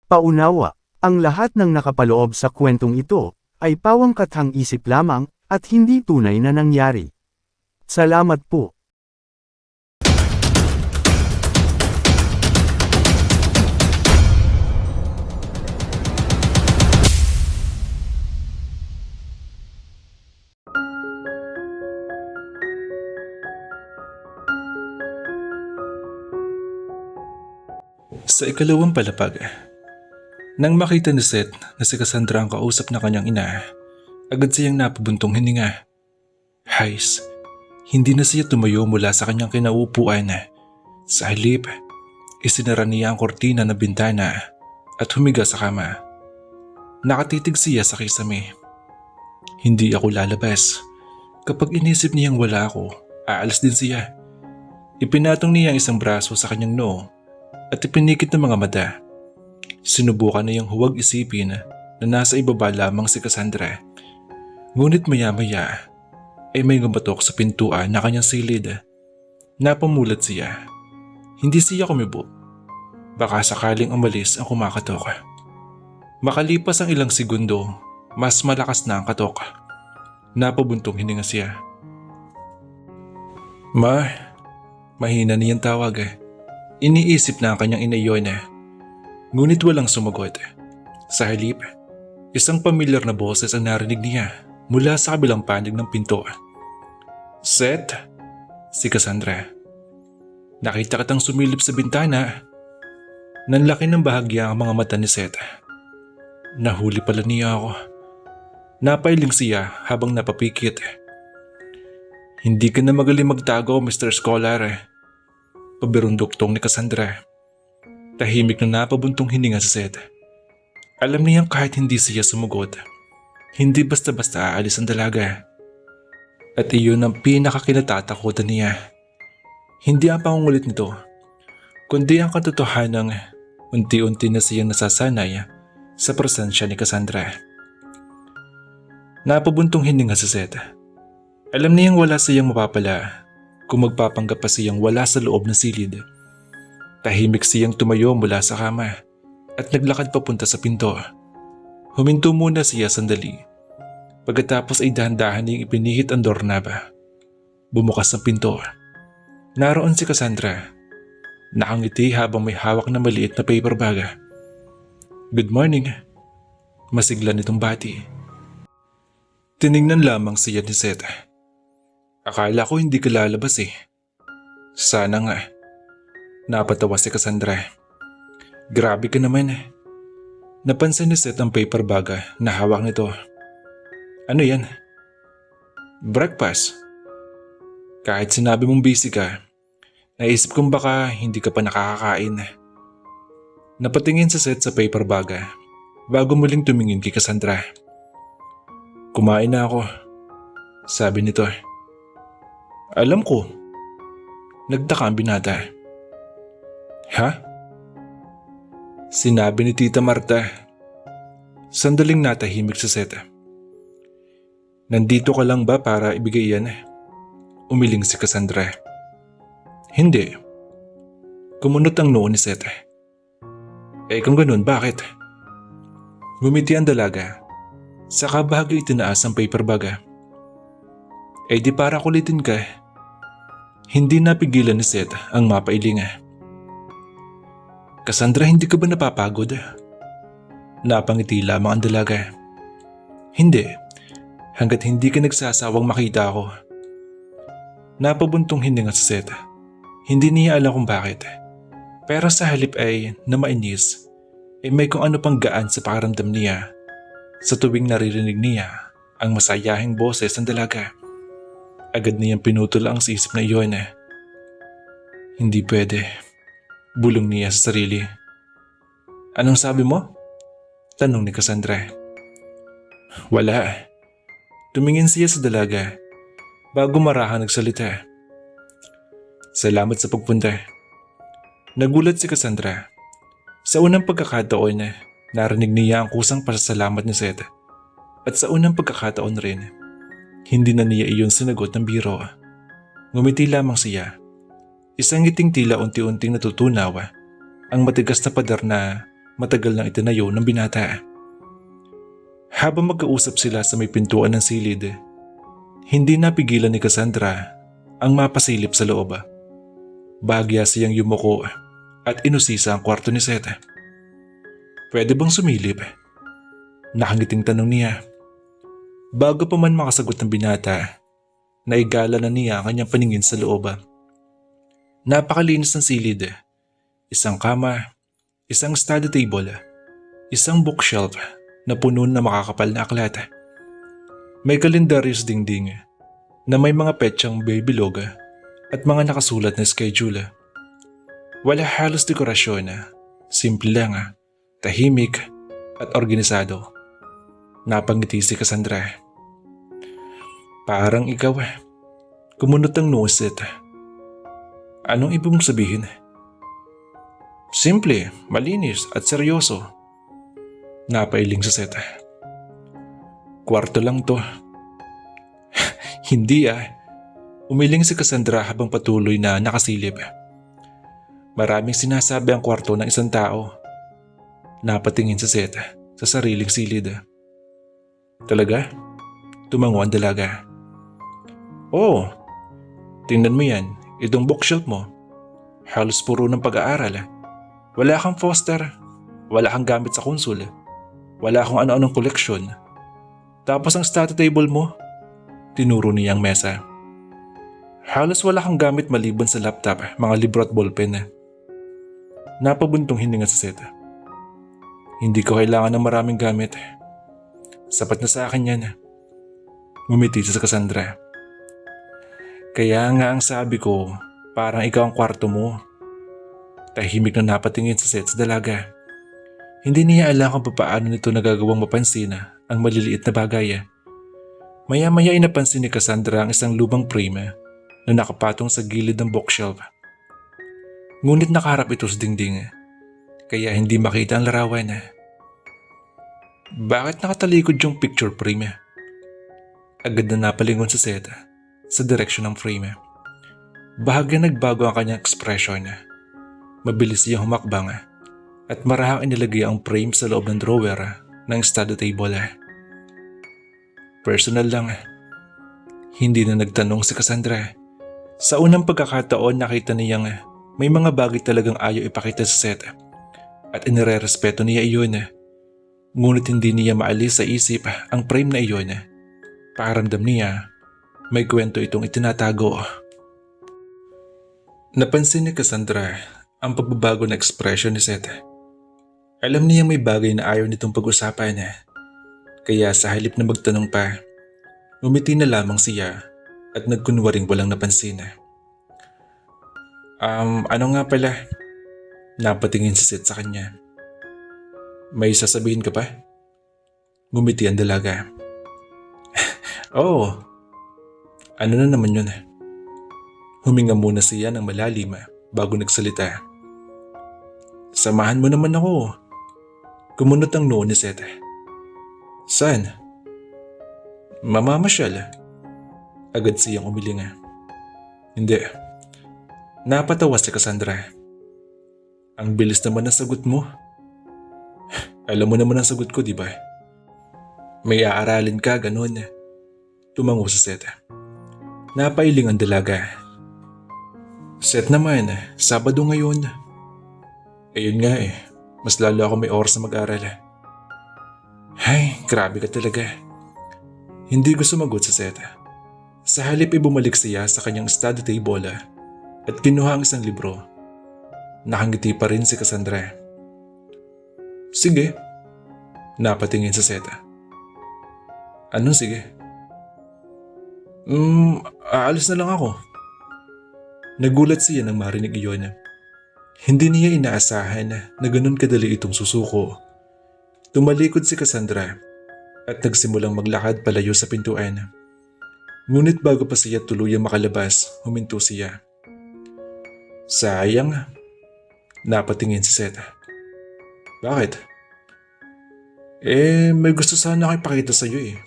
Paunawa, ang lahat ng nakapaloob sa kwentong ito, ay pawang kathang isip lamang, at hindi tunay na nangyari. Salamat po. Sa ikalawang palapag, nang makita ni Seth na si Cassandra ang kausap na kanyang ina, agad siyang napabuntong hininga. Hays, hindi na siya tumayo mula sa kanyang kinaupuan. Sa halip, isinara niya ang kortina ng bintana at humiga sa kama. Nakatitig siya sa kisame. Hindi ako lalabas. Kapag inisip niyang wala ako, aalis din siya. Ipinatong niya ang isang braso sa kanyang noo at ipinikit ng mga mata. Sinubukan na niyang huwag isipin na nasa ibaba lamang si Cassandra. Ngunit maya-maya ay may gumatok sa pintuan na kanyang silid. Napamulat siya. Hindi siya kumibo. Baka sakaling umalis ang kumakatok. Makalipas ang ilang segundo, mas malakas na ang katok. Napabuntong hininga siya. Ma, mahina niyang tawag. Iniisip na ang kanyang ina yun. Ngunit walang sumagot. Sa halip, isang pamilyar na boses ang narinig niya mula sa kabilang panig ng pinto. Seth? Si Cassandra. Nakita kitang sumilip sa bintana. Nanlaki ng bahagya ang mga mata ni Seth. Nahuli pala niya ako. Napailing siya habang napapikit. Hindi ka na magaling magtago, Mr. Scholar. Pabirunduktong ni Cassandra. Tahimik na napabuntong hininga si Seth. Alam niyang kahit hindi siya sumugot, hindi basta-basta aalis ang dalaga. At iyon ang pinakakinatatakutan niya. Hindi ang pangungulit nito, kundi ang katotohanang unti-unti na siyang nasasanay sa presensya ni Cassandra. Napabuntong hininga si Seth. Alam niyang wala siyang mapapala kung magpapanggap pa siyang wala sa loob ng silid. Tahimik siyang tumayo mula sa kama at naglakad papunta sa pinto. Huminto muna siya sandali. Pagkatapos ay dahan-dahan niyang ipinihit ang doorknob. Bumukas ang pinto. Naroon si Cassandra. Nakangiti habang may hawak na maliit na paper bag. Good morning. Masigla nitong bati. Tiningnan lamang siya ni Seth. Akala ko hindi ka lalabas eh. Sana nga. Napatawa si Cassandra. Grabe ka naman. Napansin ni Seth ang paper bag na hawak nito. Ano yan? Breakfast. Kahit sinabi mong busy ka, naisip kong baka hindi ka pa nakakakain. Napatingin si Seth sa paper bag bago muling tumingin kay Cassandra. Kumain na ako, sabi nito. Alam ko. Nagtaka ang binata. Ha? Sinabi ni Tita Marta. Sandaling natahimik si Seth. Nandito ka lang ba para ibigay yan? Umiling si Cassandra. Hindi. Kumunot ang noo ni Seth. Eh kung ganun, bakit? Ngumiti ang dalaga. Saka bahagi itinaas ang paper bag. Eh di para kulitin ka. Hindi napigilan ni Seth ang mapailing. Cassandra, hindi ka ba napapagod? Napangiti lamang ang dalaga. Hindi, hanggat hindi ka nagsasawang makita ako. Napabuntong hininga si Seth. Hindi niya alam kung bakit. Pero sa halip ay namainis, ay may kung ano pang gaan sa pakiramdam niya sa tuwing naririnig niya ang masayahing boses ng dalaga. Agad niyang pinutol ang isip na iyon. Hindi pwede. Bulong niya sa sarili. Anong sabi mo? Tanong ni Cassandra. Wala. Tumingin siya sa dalaga bago marahan nagsalita. Salamat sa pagpunta. Nagulat si Cassandra. Sa unang pagkakataon, narinig niya ang kusang pasasalamat ni Seth. At sa unang pagkakataon rin, hindi na niya iyon sinagot ng biro. Ngumiti lamang siya. Isang ngiting tila unti-unting natutunaw ang matigas na pader na matagal nang itinayo ng binata. Habang magkausap sila sa may pintuan ng silid, hindi napigilan ni Cassandra ang mapasilip sa loob. Bahagya siyang yumuko at inusisa ang kwarto ni Seth. Pwede bang sumilip? Nakangiting tanong niya. Bago pa man makasagot ng binata, naigala na niya ang kanyang paningin sa loob. Napakalinis ng silid. Isang kama, isang study table, isang bookshelf na puno na makakapal na aklat. May kalendaryo sa dingding na may mga petsang babilog at mga nakasulat na schedule. Wala halos dekorasyon, simple lang, tahimik at organisado. Napangiti si Cassandra. Parang ikaw, kumunot ang nusit. Anong ibig mong sabihin? Simple, malinis at seryoso. Napailing sa Seth. Kwarto lang to. Hindi Umiling si Cassandra habang patuloy na nakasilip. Maraming sinasabi ang kwarto ng isang tao. Napatingin sa Seth sa sariling silid. Talaga? Tumango ang dalaga. Oo. Tingnan mo yan, itong bookshelf mo. Halos puro ng pag-aaral. Wala kang poster. Wala kang gamit sa konsul. Wala kang ano-anong koleksyon. Tapos ang study table mo, tinuro niya ang mesa. Halos wala kang gamit maliban sa laptop, mga libro at ballpen. Napabuntong hininga sa Seth. Hindi ko kailangan ng maraming gamit. Sapat na sa akin yan. Ngumiti sa Cassandra. Kaya nga ang sabi ko, parang ikaw ang kwarto mo. Tahimik na napatingin sa Seth sa dalaga. Hindi niya alam kung paano nito nagagawang mapansin ang maliliit na bagay. Maya-maya ay napansin ni Cassandra ang isang lumang frame na nakapatong sa gilid ng bookshelf. Ngunit nakaharap ito sa dingding, kaya hindi makita ang larawan. Bakit nakatalikod yung picture frame? Agad na napalingon si Seth sa direksyon ng frame. Bahagya nagbago ang kanyang ekspresyon. Mabilis siyang humakbang at marahang inilagay ang frame sa loob ng drawer ng study table. Personal lang. Hindi na nagtanong si Cassandra. Sa unang pagkakataon nakita niyang may mga bagay talagang ayaw ipakita sa Seth at inirerespeto niya iyon. Ngunit hindi niya maalis sa isip ang frame na iyon. Pakiramdam niya may kwento itong itinatago. Napansin ni Cassandra ang pagbabago na ekspresyon ni Seth. Alam niya may bagay na ayaw nitong pag-usapan. Kaya sa halip na magtanong pa, umiti na lamang siya at nagkunwaring walang napansin. Ano nga pala? Napatingin si Seth sa kanya. May sasabihin ka pa? Ngumiti ang dalaga. Oo. Ano na naman yun? Huminga muna siya ng malalim bago nagsalita. Samahan mo naman ako. Kumunot ang noo ni Seth. Saan? Mamamasyal. Agad siyang umiling. Hindi. Napatawa si Cassandra. Ang bilis naman ng sagot mo. Alam mo naman ang sagot ko, di ba? May aaralin ka, ganun. Tumango si Seth. Napailing ang dalaga. Seth naman, Sabado ngayon. Ayun nga mas lalo ako may oras na mag-aral. Ay, grabe ka talaga. Hindi ko sumagot si Seth. Sa halip ay bumalik siya sa kanyang study table at kinuha ang isang libro. Nakangiti pa rin si Cassandra. Sige. Napatingin sa Seth. Anong sige? Aalis na lang ako. Nagulat siya nang marinig iyon. Hindi niya inaasahan na ganun kadali itong susuko. Tumalikod si Cassandra at nagsimulang maglakad palayo sa pintuan. Ngunit bago pa siya tuluyang makalabas, huminto siya. Sayang. Napatingin si Seth. Bakit? May gusto sana akong ipakita sa iyo .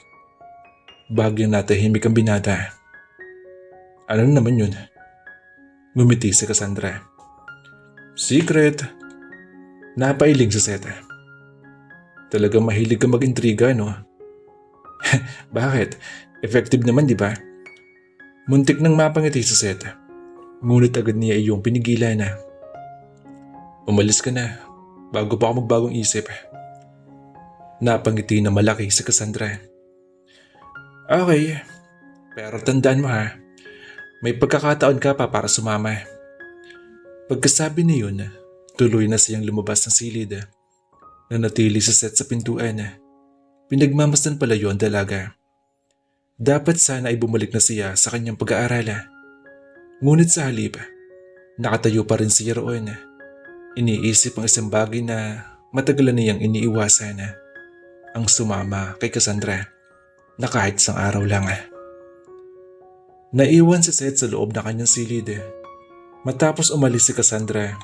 Bahagyang natahimik ang binata. Ano naman yun? Ngumiti si Cassandra. Secret. Napailing si Seth. Talagang mahilig ka mag-intriga, no? Bakit? Effective naman, di ba? Muntik nang mapangiti si Seth. Ngunit agad niya iyong pinigilan na. Umalis ka na, bago pa ako magbagong isip. Napangiti na malaki si Cassandra. Okay, pero tandaan mo ha, may pagkakataon ka pa para sumama. Pagkasabi niyon, tuloy na siyang lumabas ng silid. Nanatili si Seth sa pintuan. Pinagmamasdan pala yon dalaga. Dapat sana ay bumalik na siya sa kanyang pag-aaral. Ngunit sa halip, nakatayo pa rin siya roon. Iniisip ang isang bagay na matagal na niyang iniiwasan. Ang sumama kay Cassandra na kahit isang araw lang. Naiwan si Seth sa loob ng kanyang silid. Matapos umalis si Cassandra,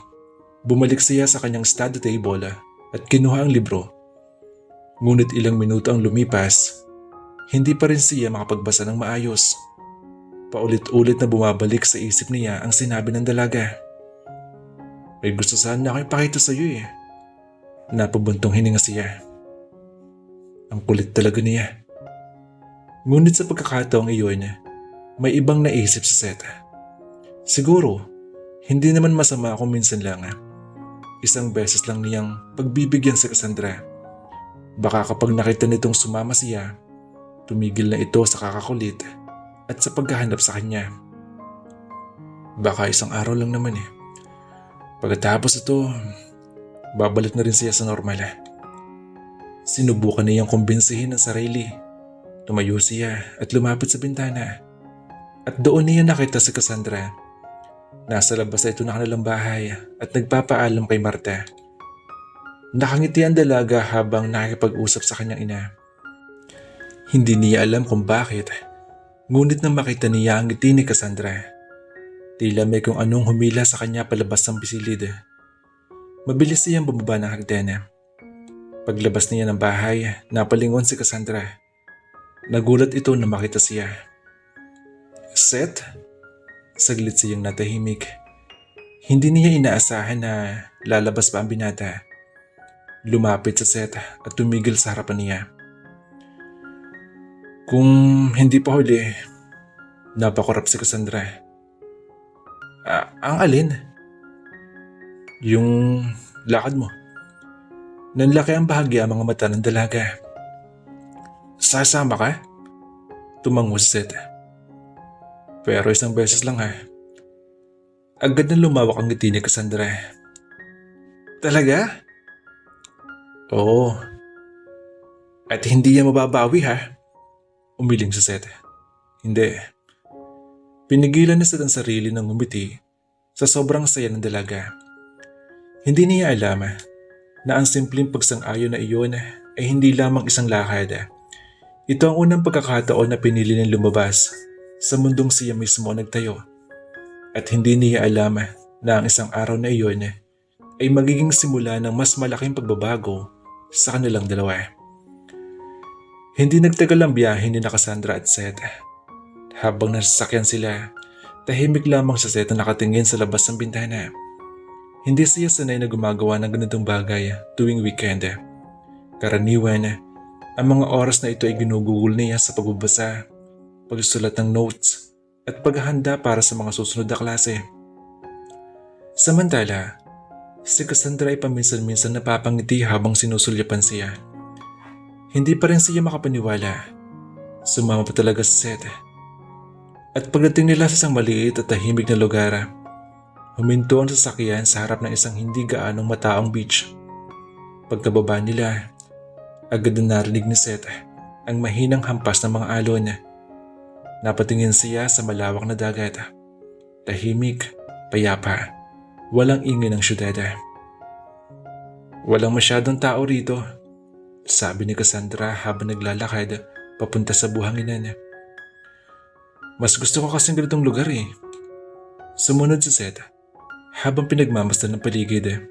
bumalik siya sa kanyang study table at kinuha ang libro. Ngunit ilang minuto ang lumipas, hindi pa rin siya makapagbasa ng maayos. Paulit-ulit na bumabalik sa isip niya ang sinabi ng dalaga. May gusto sana ako ipakita sa iyo eh. Napabuntong hininga siya. Ang kulit talaga niya. Ngunit sa pagkakataong iyon, may ibang naisip si Seth. Siguro, hindi naman masama kung minsan lang. Isang beses lang niyang pagbibigyan si Cassandra. Baka kapag nakita nitong sumama siya, tumigil na ito sa kakakulit at sa paghahanap sa kanya. Baka isang araw lang naman eh. Pagkatapos ito, babalik na rin siya sa normal. Sinubukan niyang kumbinsihin ang sarili. Tumayo siya at lumapit sa bintana. At doon niya nakita si Cassandra. Nasa labas na ito ng kanilang bahay at nagpapaalam kay Marta. Nakangiti ang dalaga habang nakikipag-usap sa kanyang ina. Hindi niya alam kung bakit, ngunit nang makita niya ang ngiti ni Cassandra, tila may kung anong humila sa kanya palabas ng bisilid. Mabilis siyang bumaba ng hagdan. Paglabas niya ng bahay, napalingon si Cassandra. Nagulat ito na makita siya. Seth? Saglit siyang natahimik. Hindi niya inaasahan na lalabas pa ang binata. Lumapit sa Seth at tumigil sa harapan niya. Kung hindi pa huli, napakurap si Cassandra. Ang alin? Yung lakad mo. Nanlaki ang bahagya ang mga mata ng dalaga. Sasama ka? Tumango si Seth. Pero isang beses lang ha. Agad na lumawak ang ngiti ni Cassandra. Talaga? Oo. At hindi yan mababawi ha. Umiling si Seth. Hindi. Pinigilan ni Seth ang sarili ng umiti sa sobrang saya ng dalaga. Hindi niya alam na ang simpleng pagsang-ayon na iyon ay hindi lamang isang lakad. Ito ang unang pagkakataon na pinili niyang lumabas sa mundong siya mismo nagtayo. At hindi niya alam na ang isang araw na iyon ay magiging simula ng mas malaking pagbabago sa kanilang dalawa. Hindi nagtagal ang biyahe ni Cassandra at Seth. Habang nasasakyan sila, tahimik lamang si Seth na nakatingin sa labas ng bintana. Hindi siya sanay na gumagawa ng ganitong bagay tuwing weekend. Karaniwan, ang mga oras na ito ay ginugugol niya sa pagbabasa, pagsusulat ng notes, at paghahanda para sa mga susunod na klase. Samantala, si Cassandra ay paminsan-minsan napapangiti habang sinusulyapan siya. Hindi pa rin siya makapaniwala. Sumama pa talaga si Seth. At pagdating nila sa isang maliit at tahimik na lugar, huminto ang sasakyan sa harap ng isang hindi gaanong mataong beach. Pagkababa nila, agad na narinig ni Seth ang mahinang hampas ng mga alon. Napatingin siya sa malawak na dagat. Tahimik, payapa, walang ingay ng syudad. Walang masyadong tao rito, sabi ni Cassandra habang naglalakad papunta sa buhanginan. Mas gusto ko kasing ganitong lugar eh. Sumunod si Seth habang pinagmamasdan ng paligid.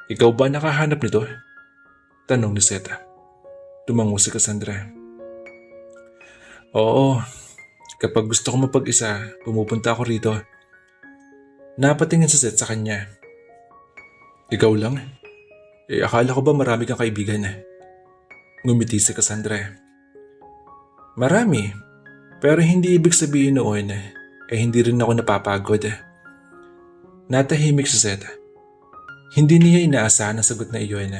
Ikaw ba nakahanap nito? Tanong ni Seth. Tumango si Cassandra. Oo, kapag gusto ko mapag-isa, pumupunta ako rito. Napatingin si Seth sa kanya. Ikaw lang? Akala ko ba marami kang kaibigan? Ngumiti si Cassandra. Marami, pero hindi ibig sabihin noon hindi rin ako napapagod. Natahimik si Seth. Hindi niya inaasahan ang sagot na iyon.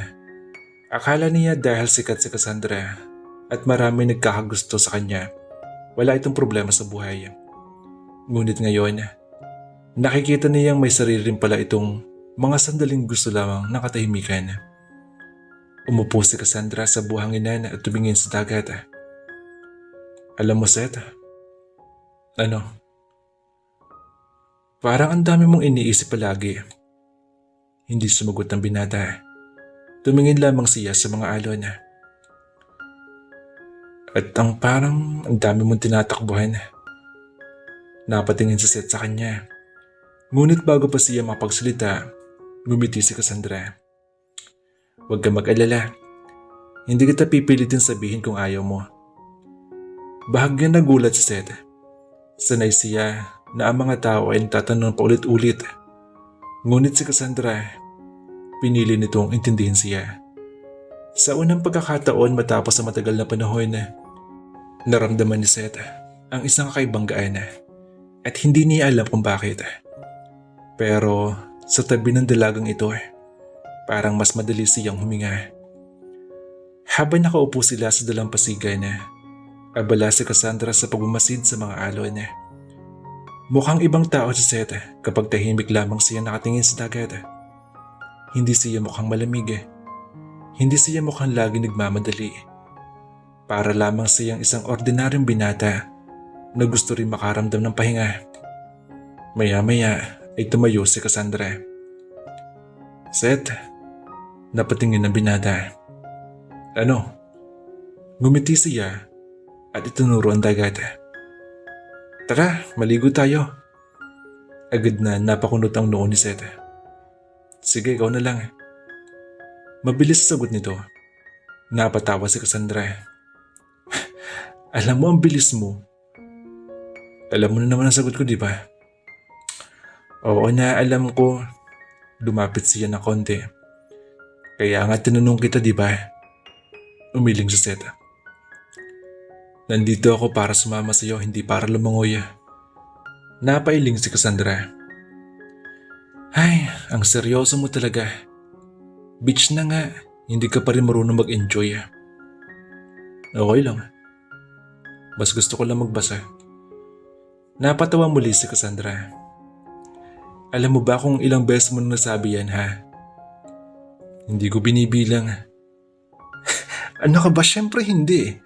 Akala niya dahil sikat si Cassandra at marami nagkakagusto sa kanya, wala itong problema sa buhay. Ngunit ngayon, nakikita niyang may sarili rin pala itong mga sandaling gusto lamang ng katahimikan. Umupo si Cassandra sa buhanginan at tumingin sa dagat. Alam mo, Seth? Ano? Parang ang dami mong iniisip palagi. Hindi sumagot ang binata. Tumingin lamang siya sa mga alon. At parang ang dami mong tinatakbuhan. Napatingin si Seth sa kanya. Ngunit bago pa siya mapagsalita, ngumiti si Cassandra. Huwag ka mag-alala. Hindi kita pipilitin sabihin kung ayaw mo. Bahagyang nagulat si Seth. Sanay siya na ang mga tao ay nagtatanong paulit-ulit. Ngunit si Cassandra, pinili nitong intindihin siya. Sa unang pagkakataon matapos ang matagal na panahon, naramdaman ni Seth ang isang kakaibang gaan at hindi niya alam kung bakit. Pero sa tabi ng dalagang ito, parang mas madali siyang huminga. Habang nakaupo sila sa dalampasigan, abala si Cassandra sa pagmamasid sa mga alon. Mukhang ibang tao si Seth kapag tahimik lamang siya nakatingin sa dagat. Hindi siya mukhang malamig. Hindi siya mukhang lagi nagmamadali. Para lamang siyang isang ordinaryong binata na gusto rin makaramdam ng pahinga. Maya-maya ay tumayo si Cassandra. Seth, napatingin ng binata. Ano? Ngumiti siya at itinuro ang dagat. Tara, maligo tayo. Agad na napakunot ang noo ni Seth. Sige, ikaw na lang. Mabilis sagot nito. Napatawa si Cassandra. Alam mo ang bilis mo. Alam mo na naman ang sagot ko, di ba? Oo na, alam ko. Lumapit siya ng konti. Kaya nga tinanong kita, di ba? Umiling si Seth. Nandito ako para sumama sa iyo, hindi para lumangoy. Napailing si Cassandra. Ay, ang seryoso mo talaga. Beach na nga, hindi ka pa rin marunong mag-enjoy. Okay lang. Mas gusto ko lang magbasa. Napatawa muli si Cassandra. Alam mo ba kung ilang beses mo nang nasabi yan, ha? Hindi ko binibilang. Ano ka ba? Siyempre hindi.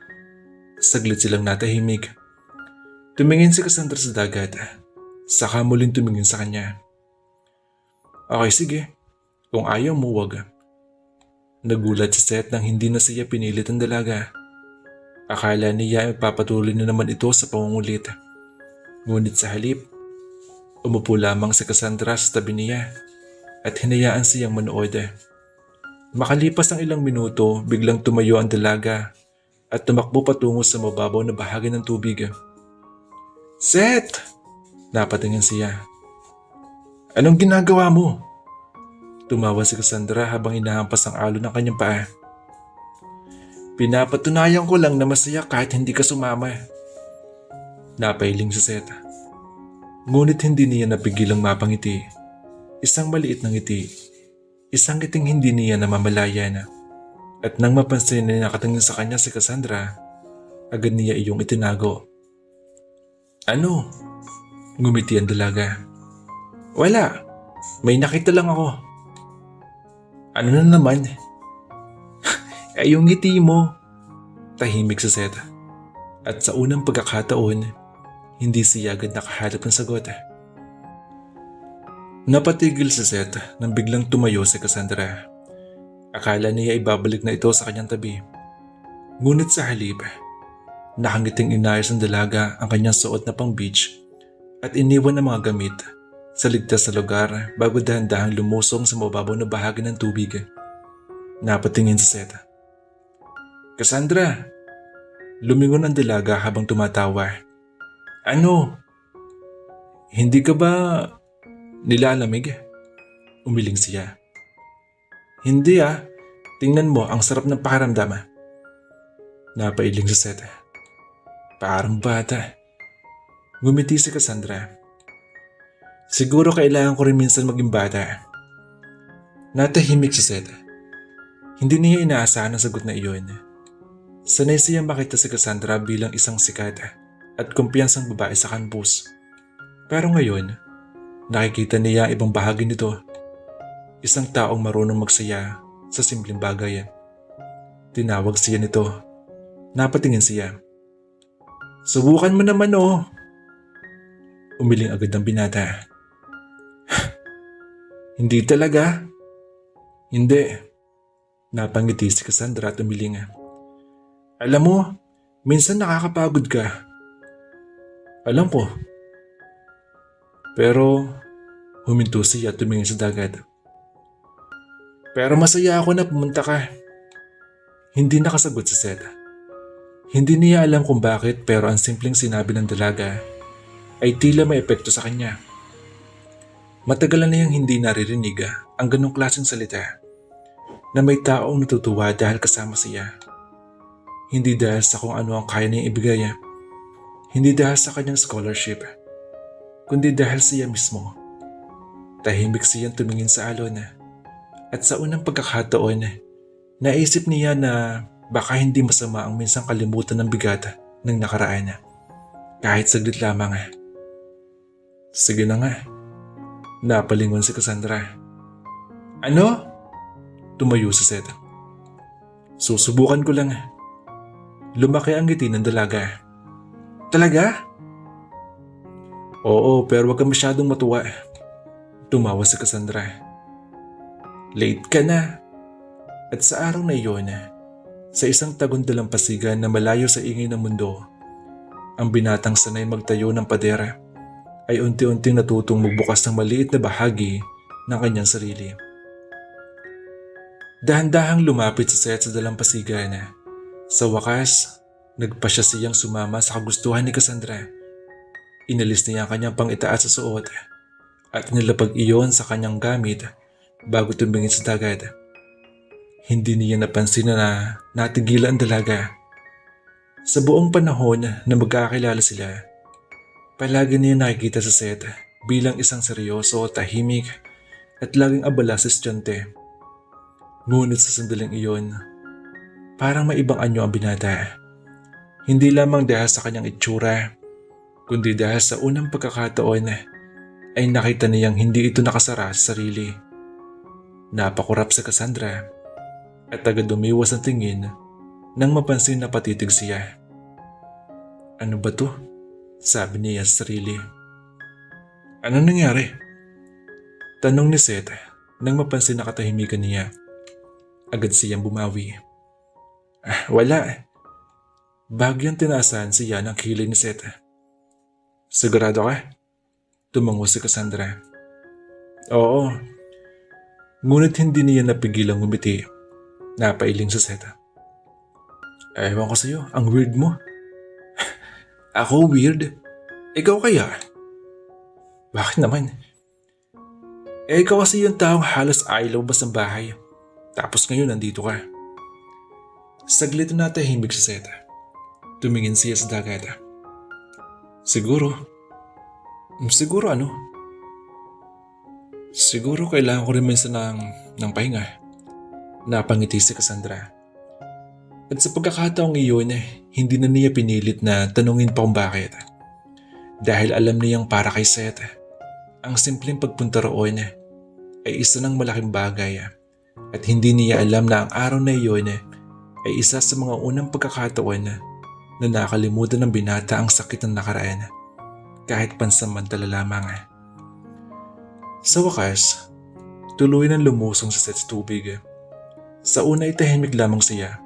Saglit silang natahimik. Tumingin si Cassandra sa dagat. Saka muling tumingin sa kanya. Okay, sige. Kung ayaw mo, wag. Nagulat si Seth nang hindi na siya pinilit ang dalaga. Akala niya ay magpapatuloy na naman ito sa pangungulit. Ngunit sa halip, umupo lamang si Cassandra sa tabi niya at hinayaan siyang manood. Makalipas ang ilang minuto, biglang tumayo ang dalaga at tumakbo patungo sa mababaw na bahagi ng tubig. Seth! Napatingin siya. Anong ginagawa mo? Tumawa si Cassandra habang inahampas ang alon ng kanyang paa. Pinapatunayan ko lang na masaya kahit hindi ka sumama. Napailing si Seth. Ngunit hindi niya napigilang mapangiti. Isang maliit na ngiti. Isang ngiting hindi niya namamalayan. At nang mapansin na nakatingin sa kanya si Cassandra, agad niya iyong itinago. Ano? Ngumiti ang dalaga. Wala. May nakita lang ako. Ano na naman? Ay yung ngiti mo. Tahimik si Seth. At sa unang pagkakataon, hindi siya agad nakahanap ng sagot. Napatigil si Seth nang biglang tumayo si Cassandra. Akala niya ibabalik na ito sa kanyang tabi. Ngunit sa halip, nakangiting inayos ng dalaga ang kanyang suot na pang beach at iniwan ang mga gamit sa ligtas na lugar bago dahan-dahang lumusong sa mababaw na bahagi ng tubig. Napatingin si Seth. Cassandra! Lumingon ang dalaga habang tumatawa. Ano? Hindi ka ba nilalamig? Umiling siya. Hindi ah. Tingnan mo, ang sarap ng pakiramdam ah. Napailing si Seth. Parang bata. Ngumiti si Cassandra. Siguro kailangan ko rin minsan maging bata. Natahimik si Seth. Hindi niya inaasahan ang sagot na iyon. Sanay siyang makita si Cassandra bilang isang sikat at kumpiyansang babae sa campus. Pero ngayon, nakikita niya ang ibang bahagi nito. Isang taong marunong magsaya sa simpleng bagay. Tinawag siya nito. Napatingin siya. Subukan mo naman oh. Umiling agad ang binata. Hindi talaga. Hindi. Napangiti si Cassandra at umiling. Alam mo, minsan nakakapagod ka. Alam ko. Pero huminto siya at tumingin sa dagat. Pero masaya ako na pumunta ka. Hindi nakasagot si Seth. Hindi niya alam kung bakit pero ang simpleng sinabi ng dalaga ay tila may epekto sa kanya. Matagal na niyang hindi naririnig ang ganong klaseng salita na may taong natutuwa dahil kasama siya. Hindi dahil sa kung ano ang kaya niyang ibigay, hindi dahil sa kanyang scholarship, kundi dahil siya mismo. Tahimik siyang tumingin sa alon at sa unang pagkakataon, naisip niya na baka hindi masama ang minsang kalimutan ng bigat ng nakaraan. Kahit saglit lamang. Sige na nga. Napalingon si Cassandra. Ano? Tumayo si Seth. Susubukan ko lang. Lumaki ang ngiti ng dalaga. Talaga? Oo, pero wag ka masyadong matuwa. Tumawa si Cassandra. Late ka na. At sa araw na iyon, sa isang tagong-dalampasigan na malayo sa ingay ng mundo, ang binatang sanay magtayo ng padera ay unti-unting natutong magbukas ng maliit na bahagi ng kanyang sarili. Dahan-dahang lumapit si Seth sa dalampasigan. Sa wakas, nagpasya siyang sumama sa kagustuhan ni Cassandra. Inalis niya ang kanyang pang-itaas sa suot at nilapag iyon sa kanyang gamit bago tumingin sa dagat. Hindi niya napansin na natigilan ang dalaga. Sa buong panahon na magkakilala sila, palagi niya nakikita sa Seth bilang isang seryoso, tahimik at laging abala sa estudyante. Ngunit sa sandaling iyon, parang may ibang anyo ang binata. Hindi lamang dahil sa kanyang itsura, kundi dahil sa unang pagkakataon ay nakita niyang hindi ito nakasara sa sarili. Napakurap sa Cassandra at agad umiwas ang tingin nang mapansin na patitig siya. Ano ba to? Sabi niya sa sarili. Ano nangyari? Tanong ni Seth nang mapansin na katahimikan niya. Agad siyang bumawi. Wala. Bagyang tinaasan siya ng kilay ni Seth. Sigurado ka? Tumango si Cassandra. Oo. Ngunit hindi niya napigilang ngumiti. Napailing sa Seth. Ewan ko sa'yo, ang weird mo. Ako weird? Ikaw kaya? Bakit naman? Ikaw kasi yung taong halos ayaw lumabas ng bahay. Tapos ngayon nandito ka. Saglit na natahimik si Seth. Tumingin siya sa dagat. Siguro? Siguro ano? Siguro kailangan ko rin minsan ng pahinga. Napangiti si Cassandra. At sa pagkakataong iyon, hindi na niya pinilit na tanungin pa kung bakit. Dahil alam niyang para kay Seth, ang simpleng pagpunta roon ay isa ng malaking bagay at hindi niya alam na ang araw na iyon ay isa sa mga unang pagkakataon na nakalimutan ng binata ang sakit ng nakaraan kahit pansamantala lamang. Sa wakas, tuloy nang lumusong sa Seth sa tubig. Sa una ay tahimik lamang siya.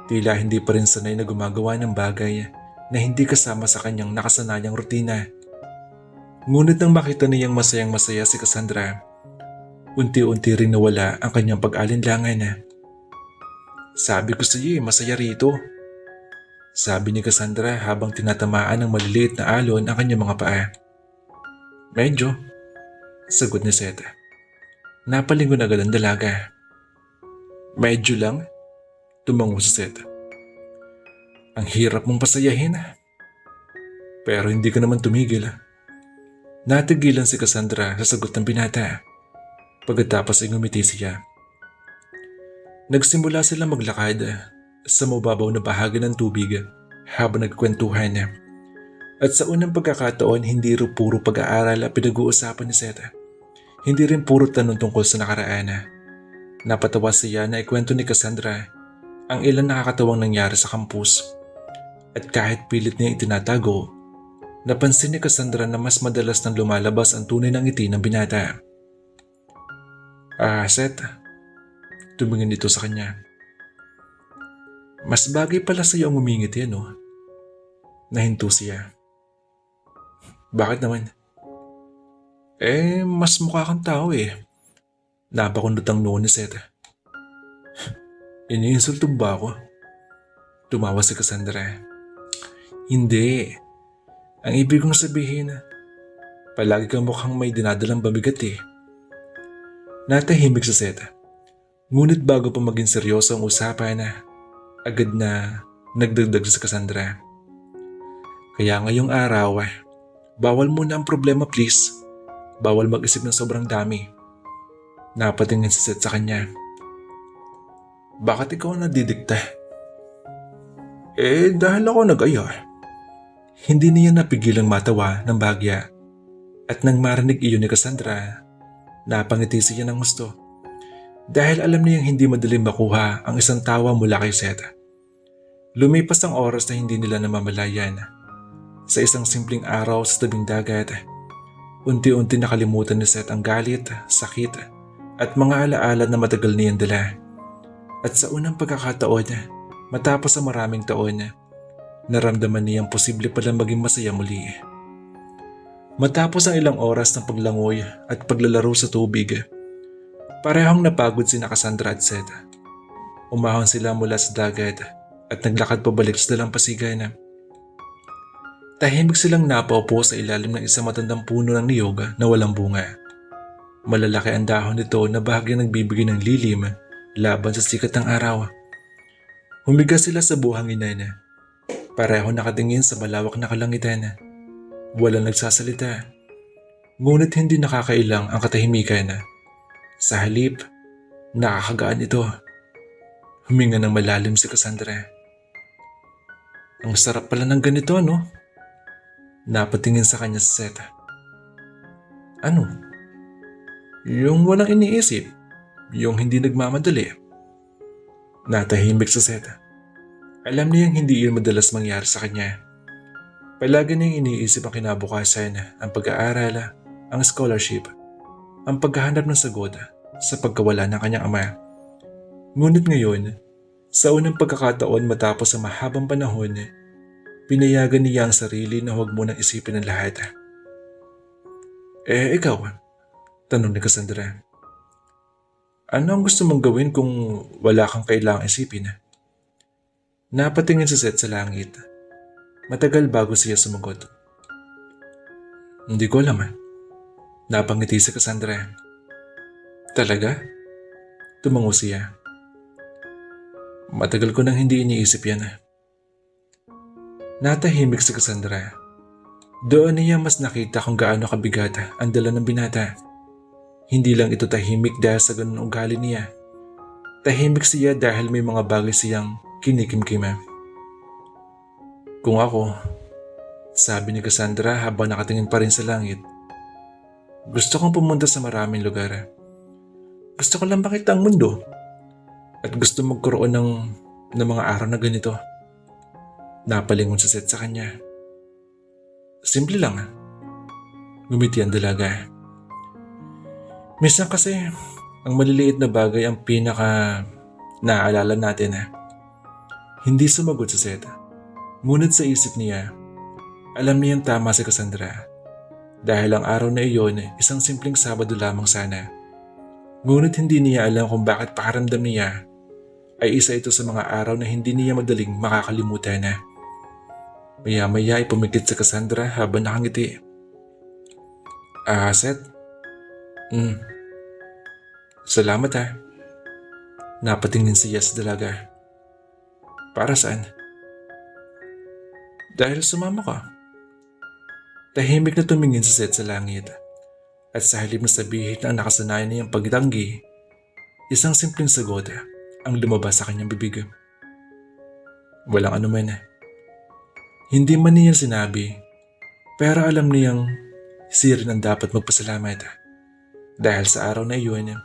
Tila hindi pa rin sanay na gumagawa ng bagay na hindi kasama sa kanyang nakasanayang rutina. Ngunit nang makita niyang masayang masaya si Cassandra, unti-unti rin nawala ang kanyang pag-alinlangan. Sabi ko sa iyo masaya rito. Sabi ni Cassandra habang tinatamaan ng maliliit na alon ang kanyang mga paa. Medyo, sagot ni Seth. Napalingon agad ang dalaga. Medyo lang, tumango si Seth. Ang hirap mong pasayahin. Pero hindi ka naman tumigil. Natigilan si Cassandra sa sagot ng binata. Pagkatapos ay ngumiti siya. Nagsimula sila maglakad sa mababaw na bahagi ng tubig habang nagkwentuhan. At sa unang pagkakataon, hindi rin puro pag-aaral ang pinag-uusapan ni Seth. Hindi rin puro tanong tungkol sa nakaraan. Napatawa siya na ikwento ni Cassandra ang ilang nakakatawang nangyari sa kampus. At kahit pilit niya itinatago, napansin ni Cassandra na mas madalas nang lumalabas ang tunay ng ngiti ng binata. Seth, tumingin ito sa kanya. Mas bagay pala sa'yo ang umingiti, no? Nahinto siya. Bakit naman? Mas mukha kang tao eh. Napakundot ang noo ni Seth. Iniinsulto ba ako? Tumawa si Cassandra. Hindi. Ang ibig kong sabihin, palagi kang mukhang may dinadalang babigat eh. Natahimik si Seth. Ngunit bago pa maging seryoso ang usapan, agad na nagdagdag si Cassandra. Kaya ngayong araw, bawal muna ang problema please. Bawal mag-isip ng sobrang dami. Napatingin si Seth sa kanya. Bakit ikaw nadidikta? Dahil ako nag-aya. Hindi niya napigilang matawa ng bagya. At nang marinig iyon ni Cassandra, napangiti siya ng gusto. Dahil alam niyang hindi madaling makuha ang isang tawa mula kay Seth. Lumipas ang oras na hindi nila namamalayan. Sa isang simpleng araw sa tabing dagat, unti-unti nakalimutan ni Seth ang galit, sakit, at mga alaala na matagal niyang dala. At sa unang pagkakataon, matapos ang maraming taon, naramdaman niyang posible pala maging masaya muli. Matapos ang ilang oras ng paglangoy at paglalaro sa tubig, parehong napagod sina Cassandra at Seth. Umahon sila mula sa dagat at naglakad pabalik sa dalampasigan. Tahimik silang napaupo sa ilalim ng isang matandang puno ng niyog na walang bunga. Malalaki ang dahon nito na bahagyang nagbibigay ng lilim laban sa sikat ng araw. Humiga sila sa buhanginan. Pareho nakatingin sa malawak na kalangitan. Walang nagsasalita. Ngunit hindi nakakailang ang katahimikan. Sa halip, nakakagaan ito. Huminga ng malalim si Cassandra. Ang sarap pala ng ganito, no? Napatingin sa kanya si Seth. Ano? Yung walang iniisip. Yung hindi nagmamadali. Natahimik si Seth. Alam niyang hindi yun madalas mangyari sa kanya. Palagi niyang iniisip ang kinabukasan, ang pag-aaral, ang scholarship, ang paghahanap ng sagot sa pagkawala ng kanyang ama. Ngunit ngayon, sa unang pagkakataon matapos ang mahabang panahon, pinayagan niya ang sarili na huwag mo nang isipin ang lahat. Ikaw? Tanong ni Cassandra. Ano ang gusto mong gawin kung wala kang kailangang isipin? Napatingin si Seth sa langit. Matagal bago siya sumagot. Hindi ko alam. Napangiti si Cassandra. Talaga? Tumango siya. Matagal ko nang hindi iniisip yan. Natahimik si Cassandra. Doon niya mas nakita kung gaano kabigat ang dala ng binata. Hindi lang ito tahimik dahil sa ganun ugali niya. Tahimik siya dahil may mga bagay siyang kinikimkim. Kung ako, sabi ni Cassandra habang nakatingin pa rin sa langit, gusto kong pumunta sa maraming lugar. Gusto ko lang makita ang mundo. At gusto magkaroon ng mga araw na ganito. Napalingon si Seth sa kanya. Simple lang. Ngumiti ang dalaga. Minsan kasi, ang maliliit na bagay ang pinaka naaalala natin. Hindi sumagot si Seth. Ngunit sa isip niya, alam niyang tama si Cassandra. Dahil ang araw na iyon, isang simpleng Sabado lamang sana. Ngunit hindi niya alam kung bakit pakaramdam niya ay isa ito sa mga araw na hindi niya madaling makakalimutan. Maya-maya ay pumikit si Cassandra habang nakangiti. Seth? Salamat ha. Napatingin siya sa dalaga. Para saan? Dahil sumama ka. Tahimik na tumingin si Seth sa langit. At sa halip na sabihin na ang nakasanayan niyang pagdanggi, isang simpleng sagot ang lumabas sa kanyang bibig. Walang anuman. Hindi man niya sinabi, pero alam niyang siya rin ang dapat magpasalamat. Dahil sa araw na iyon,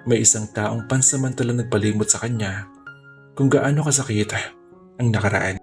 may isang taong pansamantalang nagpalimot sa kanya kung gaano kasakit ang nakaraan.